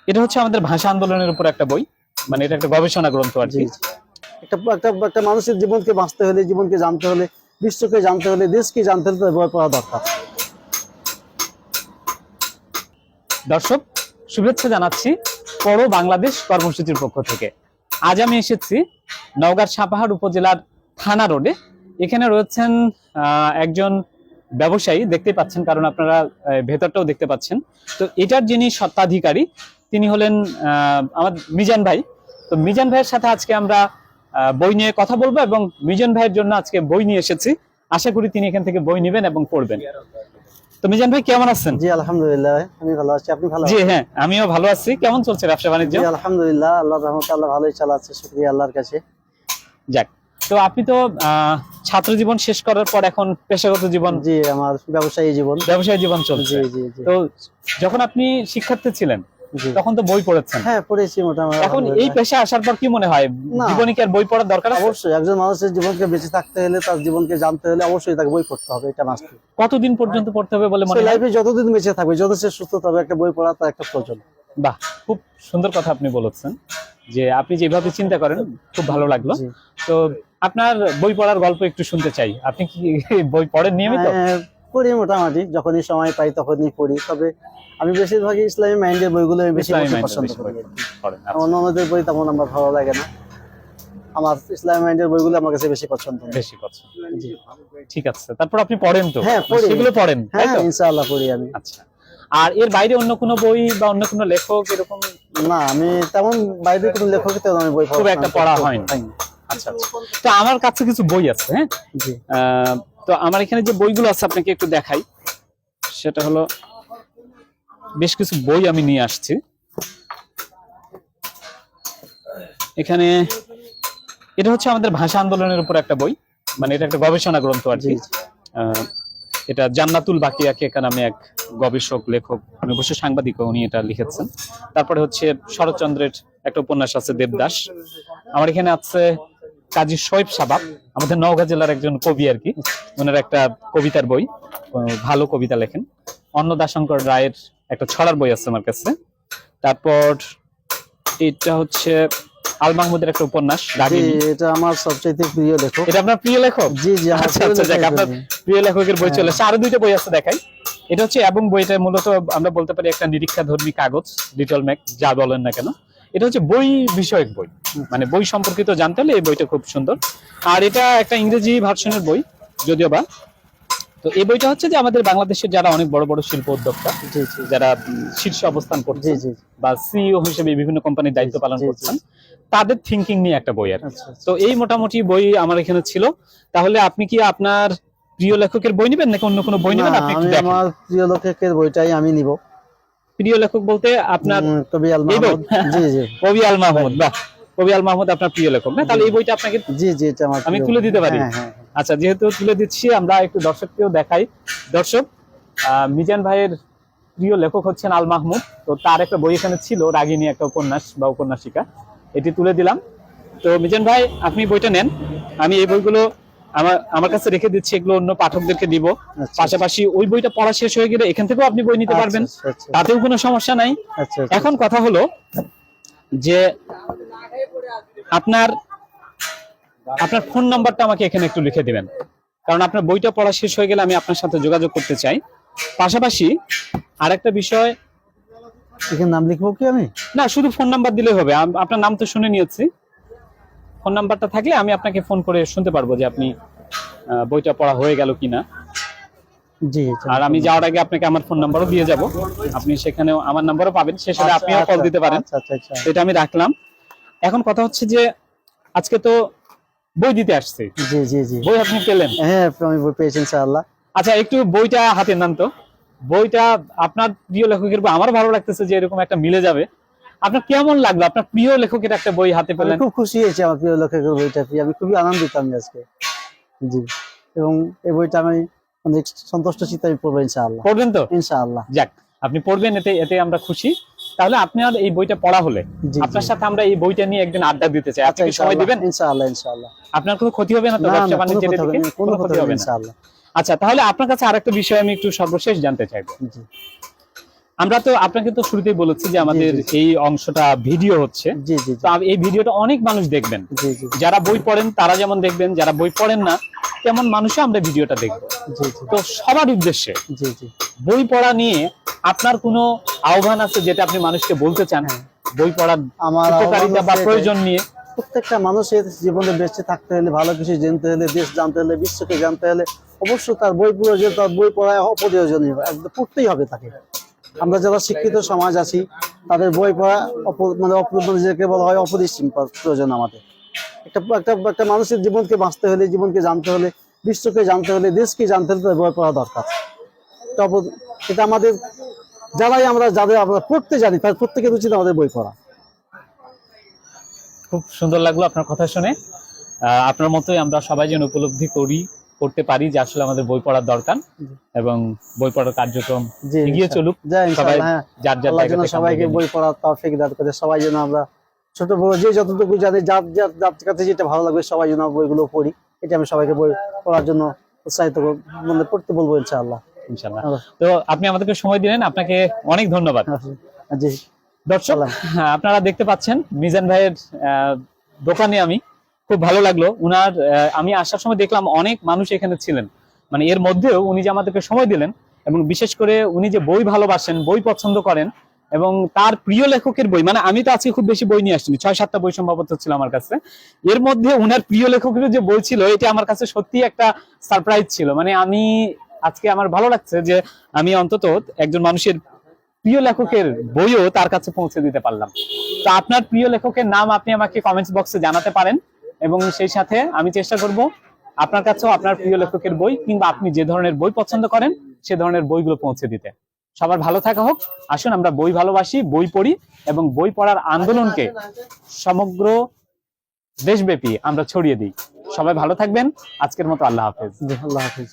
এটা হচ্ছে আমাদের ভাষা আন্দোলনের উপর একটা বই, মানে এটা একটা গবেষণা গ্রন্থ আর কি। একটা একটা একটা মানুষের জীবনকে বাঁচতে হলে, জীবনকে জানতে হলে, বিশ্বকে জানতে হলে, দেশকে জানতে হলে বই পড়া দরকার। দর্শক, শুভেচ্ছা জানাচ্ছি পড়ো বাংলাদেশ কর্মসূচির পক্ষ থেকে। আজ আমি এসেছি নওগাঁর সাপাহার উপজেলার থানা রোডে। এখানে রয়েছেন একজন ব্যবসায়ী, দেখতে পাচ্ছেন, কারণ আপনারা ভেতরটাও দেখতে পাচ্ছেন। তো এটার যিনি স্বত্বাধিকারী তিনি হলেন আমার মিজান ভাই। তো মিজান ভাইয়ের সাথে আজকে আমরা বই নিয়ে কথা বলবো এবং মিজান ভাইয়ের জন্য আজকে বই নিয়ে এসেছি। আশা করি তিনি এখান থেকে বই নেবেন এবং পড়বেন। তো মিজান ভাই কেমন আছেন? জি আলহামদুলিল্লাহ, আমি ভালো আছি। আপনি ভালো জি আছেন? হ্যাঁ, আমিও ভালো আছি। কেমন চলছে ব্যবসা বাণিজ্য? জি আলহামদুলিল্লাহ, আল্লাহর রহমতে আল্লাহ ভালোই চালাচ্ছে, শুকরিয়া আল্লাহর কাছে। যাক, তো আপনি তো ছাত্র জীবন শেষ করার পর এখন পেশাগত জীবন, জি আমার ব্যবসায়ী জীবন চলছে। জি জি জি। তো যখন আপনি শিক্ষার্থী ছিলেন তখন তো বই পড়েছেন। হ্যাঁ পড়েছি মোটামুটি। এখন এই পেশা আসার পর কি মনে হয়, জীবনে কি আর বই পড়ার দরকার আছে? অবশ্যই, একজন মানুষের জীবনকে বেঁচে থাকতে হলে, তার জীবনকে জানতে হলে অবশ্যই তাকে বই পড়তে হবে, এটা মাস্ট। কতদিন পর্যন্ত পড়তে হবে বলে মনে হয়? লাইফে যতদিন বেঁচে থাকবে, যত সে সুস্থ থাকবে, একটা বই পড়া তার একটা প্রয়োজন। বাহ, খুব সুন্দর কথা আপনি বলেছেন, যে আপনি যেভাবে চিন্তা করেন খুব ভালো লাগলো। তো আপনার বই পড়ার গল্প একটু শুনতে চাই। আপনি কি বই পড়েন নিয়মিত? পড়ি মোটামুটি, যখনই সময় পাই তখনই পড়ি। তবে আমি বেশিরভাগই ইসলামী মাইন্ডের বইগুলো বেশি পছন্দ করি। অন্যদের বই তেমন আমার ভালো লাগে না, আমার ইসলামী মাইন্ডের বইগুলো আমার কাছে বেশি পছন্দ। জি ঠিক আছে। তারপর আপনি পড়েন তো? হ্যাঁ পড়ি, সেগুলো পড়েন? হ্যাঁ ইনশাআল্লাহ পড়ি আমি। আচ্ছা, আর এর বাইরে অন্য কোনো বই বা অন্য কোনো লেখক এরকম? না, আমি তেমন বাইরে কোনো লেখকের তেমন আমি বই খুব একটা পড়া হয়নি। আচ্ছা আচ্ছা। তো আমার কাছে কিছু বই আছে। হ্যাঁ জি। তো আমার এখানে যে বইগুলো আছে আপনাকে একটু দেখাই। সেটা হলো, বেশ কিছু বই আমি নিয়ে আসছি এখানে। এটা হচ্ছে আমাদের ভাষা আন্দোলনের উপর একটা বই, মানে এটা একটা গবেষণা গ্রন্থ আর কি। এটা জান্নাতুল বাকিয়া কেকা নামে এক গবেষক লেখক, আমি অবশ্য সাংবাদিক, উনি এটা লিখেছেন। তারপরে হচ্ছে শরৎচন্দ্রের একটা উপন্যাস আছে দেবদাস। আমার এখানে আছে কাজী শোয়েব সাবাব, আমাদের নওগাঁ জেলার একজন কবি আর কি। ওনার একটা কবিতার বই, ভালো কবিতা লেখেন। অন্নদাশঙ্কর রায়ের একটা ছড়ার বই আছে আমার কাছে। তারপর এটা হচ্ছে আল মাহমুদের একটা উপন্যাস রাগিনী। এটা আমার সবচেয়ে প্রিয় লেখক। এটা আপনার প্রিয় লেখক? জি জি। আচ্ছা আচ্ছা, আপনার প্রিয় লেখকের বই চলে। আরো দুইটা বই আছে দেখাই। এটা হচ্ছে, এবং বইটা মূলত আমরা বলতে পারি একটা নিরীক্ষাধর্মী কাগজ, লিটল ম্যাক যা বলেন না কেন। এটা হচ্ছে বই বিষয়ক বই, মানে বই সম্পর্কিত জানতে হলে এই বইটা খুব সুন্দর। আর এটা একটা ইংরেজি ভার্সনের বই যদিও বা। তো এই বইটা হচ্ছে যে আমাদের বাংলাদেশের যারা অনেক বড় বড় শিল্প উদ্যোক্তা, যারা শীর্ষে অবস্থান করছে বা সিইও হিসেবে বিভিন্ন কোম্পানির দায়িত্ব পালন করছেন, তাদের থিঙ্কিং নিয়ে একটা বই আর। তো এই মোটামুটি বই আমার এখানে ছিল। তাহলে আপনি কি আপনার প্রিয় লেখকের বই নেবেন নাকি অন্য কোনো বই নেবেন? আপনি একটু দেখেন। আমার প্রিয় লেখকের বইটাই আমি নিব। প্রিয় লেখক বলতে আপনার কবি আল মাহমুদ। জি জি, কবি আল মাহমুদ। বাহ, কবি আল মাহমুদ আপনার প্রিয় লেখক না? তাহলে এই বইটা আপনাকে জি জি এটা আমার আমি তুলে দিতে পারি। আচ্ছা, যেহেতু তুলে দিচ্ছি, আমরা একটু দর্শককেও দেখাই। দর্শক, মিজান ভাইয়ের প্রিয় লেখক হচ্ছেন আল মাহমুদ। তো তার একটা বই এখানে ছিল, রাগিনী, একটা উপন্যাস বা উপন্যাসিকা, এটি তুলে দিলাম। তো মিজান ভাই, আপনি বইটা নেন, আমি এই বইগুলো আমার কাছে রেখে দিচ্ছি, এগুলো অন্য পাঠকদেরকে দিব। পাশাপাশি ওই বইটা পড়া শেষ হয়ে গেলে এখান থেকেও আপনি বই নিতে পারবেন, তাতেও কোনো সমস্যা নাই। এখন কথা হলো যে আপনার ফোন নাম্বারটা আমাকে এখানে একটু লিখে দিবেন, কারণ আপনার বইটা পড়া শেষ হয়ে গেলে আমি আপনার সাথে যোগাযোগ করতে চাই। পাশাপাশি আরেকটা বিষয়, এখানে নাম লিখবো কি আমি? না, শুধু ফোন নাম্বার দিলে হবে। আপনার নাম তো শুনে নিয়েছি, ফোন নাম্বারটা থাকলে আমি আপনাকে ফোন করে শুনতে পারবো যে আপনি বইটা পড়া হয়ে গেল কিনা। জি। আর আমি যাওয়ার আগে আপনাকে আমার ফোন নাম্বারও দিয়ে যাব, আপনি সেখানেও আমার নাম্বারও পাবেন, সে সাথে আপনিও কল দিতে পারেন। এটা আমি রাখলাম। এখন কথা হচ্ছে যে আজকে তো বই দিতে আসছে। জি জি জি। বই আপনি পেলেন? হ্যাঁ আমি বই পেয়েছি ইনশাআল্লাহ। আচ্ছা, একটু বইটা হাতে নেন তো। বইটা আপনার প্রিয় লেখকের বই, আমার ভালো লাগতেছে যে এরকম একটা মিলে যাবে। আপনার কেমন লাগলো আপনার প্রিয় লেখকের একটা বই হাতে পেলেন? খুব খুশি হয়েছি আমার প্রিয় লেখকের বইটা পেয়ে, আমি খুবই আনন্দিত আমি আজকে। জি, এবং এই বইটা আমি অনেক সন্তুষ্ট চিত্তে আমি পড়বো ইনশাআল্লাহ। পড়বেন তো? ইনশাআল্লাহ। যাক, আপনি পড়বেন, এতে আমরা খুশি। তাহলে আপনার এই বইটা পড়া হলে আপনার সাথে আমরা এই বইটা নিয়ে একদিন আড্ডা দিতে চাই। আপনি কি সময় দিবেন? ইনশাআল্লাহ ইনশাআল্লাহ। আপনার কোনো ক্ষতি হবে না তো? ব্যবসা বাণিজ্যের দিকে কোনো ক্ষতি হবে না ইনশাআল্লাহ। আচ্ছা, তাহলে আপনার কাছে আরেকটা বিষয় আমি একটু সর্বশেষ জানতে চাইবো। আমরা তো আপনাকে তো শুরুতেই বলেছি যে আমাদের জি, এই অংশটা ভিডিও হচ্ছে, জি জি তো এই ভিডিওটা অনেক মানুষ দেখবেন। জি জি যারা বই পড়েন তারা যেমন দেখবেন, যারা বই পড়েন না তেমন মানুষও আমরা ভিডিওটা দেখবো। জি জি তো সবার উদ্দেশ্যে জি জি বই পড়া নিয়ে আপনার কোনো আহ্বান আছে যেটা আপনি মানুষকে বলতে চান? হ্যাঁ। বই পড়ার আমার উপকারিতা বা প্রয়োজন নিয়ে। প্রত্যেকটা মানুষের জীবনে বেঁচে থাকতে হলে, ভালো কিছু জানতে হলে, দেশ জানতে হলে, বিশ্বকে জানতে হলে অবশ্যই তার বই প্রয়োজন, তার বই পড়া অপরিহার্যনীয়, একদম পড়তেই হবে তাকে। আমরা যারা শিক্ষিত সমাজ আছি তাদের বই পড়া মানে যেটাকে বলা হয় অপরিসীম প্রয়োজন আমাদের। একটা মানুষের জীবনকে বাঁচতে হলে, জীবনকে জানতে হলে, বিশ্বকে জানতে হলে, দেশকে জানতে হলে তাদের বই পড়া দরকার। এটা আমাদের যাদের আমরা পড়তে জানি তার প্রত্যেকের উচিত আমাদের বই পড়া। খুব সুন্দর লাগলো আপনার কথা শুনে। আপনার মতোই আমরা সবাই যেন উপলব্ধি করতে পারি যে আসলে আমাদের বই পড়ার দরকার, এবং বই পড়ার কার্যক্রম এগিয়ে চলুক। সবাই যার যার জায়গা থেকে সবাইকে বই পড়ার তৌফিক দান করে, সবাই যেন আমরা ছোট বড় যে যতটুকু জানি, যার কাছে যেটা ভালো লাগবে সবাই যেন বইগুলো পড়ি। এটা আমি সবাইকে বই পড়ার জন্য উৎসাহিত মানে পড়তে বলবো ইনশাআল্লাহ। ইনশাআল্লাহ। তো আপনি আমাদেরকে সময় দিলেন, আপনাকে অনেক ধন্যবাদ। জি দর্শক, আপনারা দেখতে পাচ্ছেন মিজান ভাইয়ের দোকানে আমি খুব ভালো লাগলো উনার। আমি আসার সময় দেখলাম অনেক মানুষ এখানে ছিলেন, মানে এর মধ্যেও উনি যে আমাদেরকে সময় দিলেন, এবং বিশেষ করে উনি যে বই ভালোবাসেন, বই পছন্দ করেন, এবং তার প্রিয় লেখকের বই, মানে আমি তো আজকে খুব বেশি বই নিয়ে আসিনি, 6-7টা বই সম্ভবত ছিল আমার কাছে। এর মধ্যে উনার প্রিয় লেখকের যে বই ছিল, এটা আমার কাছে সত্যি একটা সারপ্রাইজ ছিল। মানে আমি আজকে আমার ভালো লাগছে যে আমি অন্তত একজন মানুষের প্রিয় লেখকের বইও তার কাছে পৌঁছে দিতে পারলাম। তো আপনার প্রিয় লেখকের নাম আপনি আমাকে কমেন্টস বক্সে জানাতে পারেন, এবং সেই সাথে আমি চেষ্টা করব আপনার কাছেও আপনার প্রিয় লেখকের বই কিংবা আপনি যে ধরনের বই পছন্দ করেন সে ধরনের বইগুলো পৌঁছে দিতে। সবার ভালো থাকা হোক। আসুন আমরা বই ভালোবাসি, বই পড়ি, এবং বই পড়ার আন্দোলনকে সমগ্র দেশব্যাপী আমরা ছড়িয়ে দিই। সবাই ভালো থাকবেন। আজকের মতো আল্লাহ হাফেজ। আল্লাহ হাফেজ।